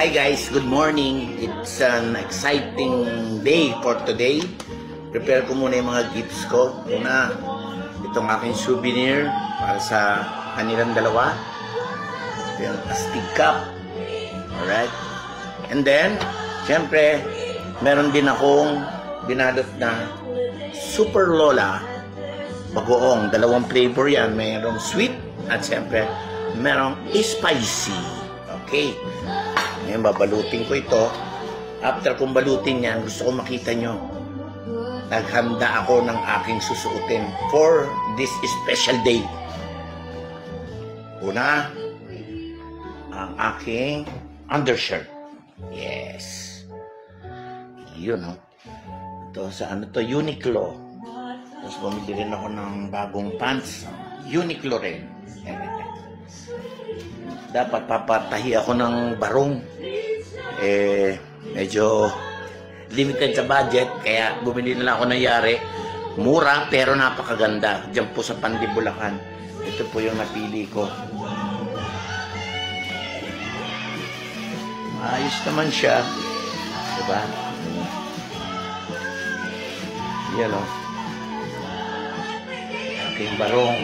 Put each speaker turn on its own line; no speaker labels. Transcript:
Hi guys, good morning. It's an exciting day for today. Prepare ko muna yung mga gifts ko. Una, itong aking souvenir para sa kanilang dalawa. Ito yung astig cup. Alright. And then, syempre, meron din akong binalot na Super Lola bagoong. Dalawang flavor yan. Mayroong sweet at syempre, merong spicy. Okay. Ngayon, babalutin ko ito. After kong balutin yan, gusto ko makita nyo. Naghanda ako ng aking susuotin for this special day. Una, ang aking undershirt. Yes. Yun, no? Ito, sa ano to? Uniqlo. Tapos bumili rin ako ng bagong pants. Uniqlo rin. Dapat papatahi ako ng barong. Medyo limited sa budget, kaya bumili na lang ako ng yari. Mura pero napakaganda. Diyan po sa Pandi, Bulacan. Ito po yung napili ko. Ayos naman siya. Diba? Yan o. Aking barong.